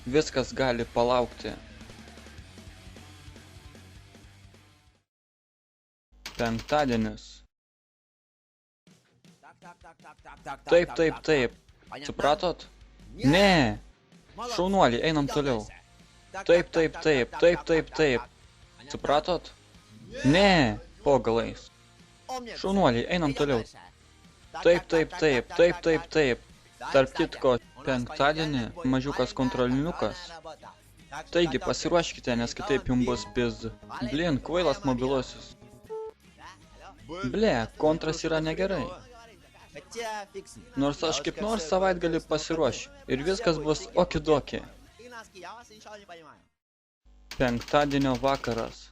Viskas gali palaukti. Penktadienis. Taip. Supratot? Ne. Šaunuoliai, einam toliau. Taip. Supratot? Ne. Po galais. Šaunuoliai, einam toliau. Taip. Tarp kitko, penktadienį mažiukas kontroliniukas. Taigi, pasiruoškite, nes kitaip jums bus pizd. Blin, kvailas mobilusis. Ble, kontras yra negerai. Nors aš kaip nors savaitgalį pasiruošiu ir viskas bus okidoki. Penktadienio vakaras.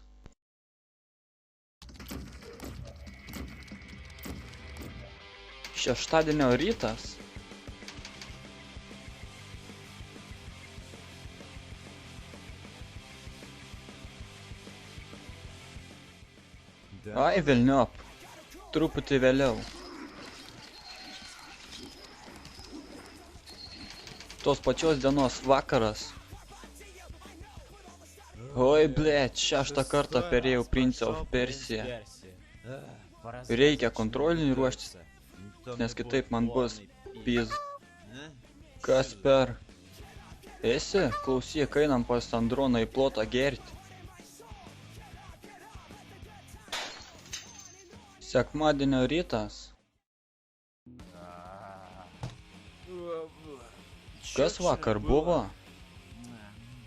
Šeštadienio rytas. Ai, velniop. Truputį vėliau. Tos pačios dienos vakaras. Oi, blėt, 6 kartą perėjau Prince of Persia. Reikia kontrolinį ruoštis, nes kitaip man bus piz. Kas per? Esi? Klausyk, einam pas Androną į plotą gerti. Sekmadienio rytas. Kas vakar buvo?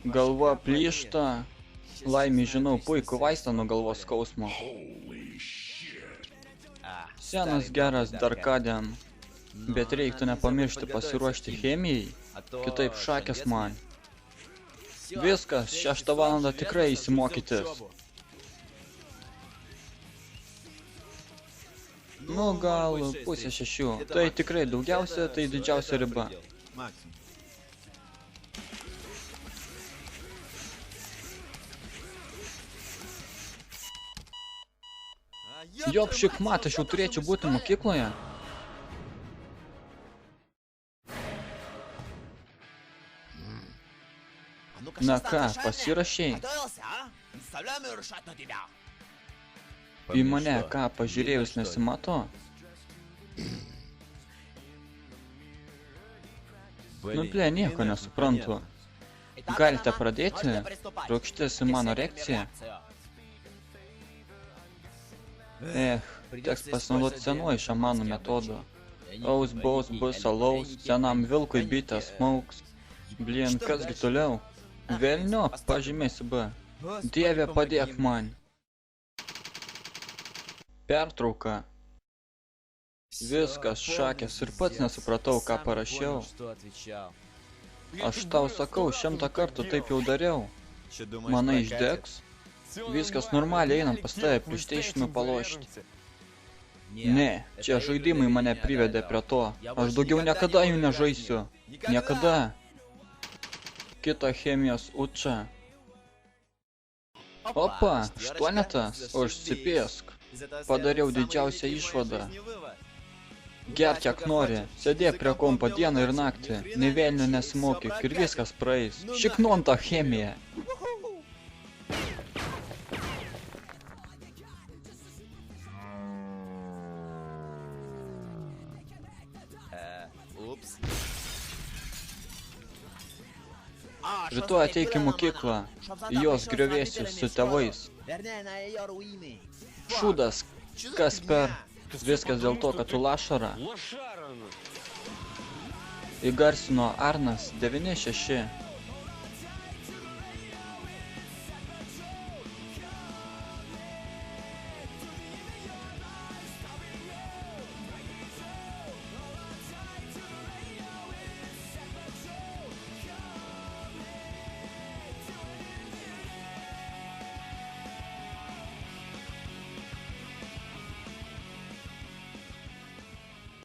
Galva plyšta. Laimį žinau puikų vaistą nuo galvos skausmo. Senas geras Darkadian. Bet reiktų nepamiršti pasiruošti chemijai. Kitaip šakės man. Viskas, 6 valandą tikrai įsimokytis. Nu, gal pusė 6. Tai tikrai daugiausia, tai didžiausia riba. Jop, mat, aš jau turėčiau būti mokykloje. Na ką, pasirašei? Į mane ką, pažiūrėjus nesimato? Nu, ble, nieko nesuprantu. Galite pradėti? Rūgštis į mano reakciją? Teks pasinaudoti senuoju šamanų metodu. Aus, baus, bus alaus, senam vilkui bitės smauks. Blien, kasgi toliau? Velnio, pažymėsi B. Dieve, padėk man. Pertrauka. Viskas šakės ir pats nesupratau, ką parašiau. Aš tau sakau, 100 kartų taip jau dariau. Manai išdegs? Viskas normaliai, einam pas tave PlayStation'u palošti. Ne, čia žaidimai mane privedė prie to. Aš daugiau niekada jų nežaisiu. Niekada. Kita chemijos uča. Opa, 8, užsipėsk. Padariau didžiausią išvadą. Gerk kiek nori, sėdėk prie kompo dieną ir naktį, nei velnio nesimokyk ir viskas praeis. Šiknon tą chemiją. Rytoj ateik į mokyklą, į jos griovėsius su tėvais. Šūdas, kas per? Viskas dėl to, kad tu lašara. Įgarsino Arnas 96.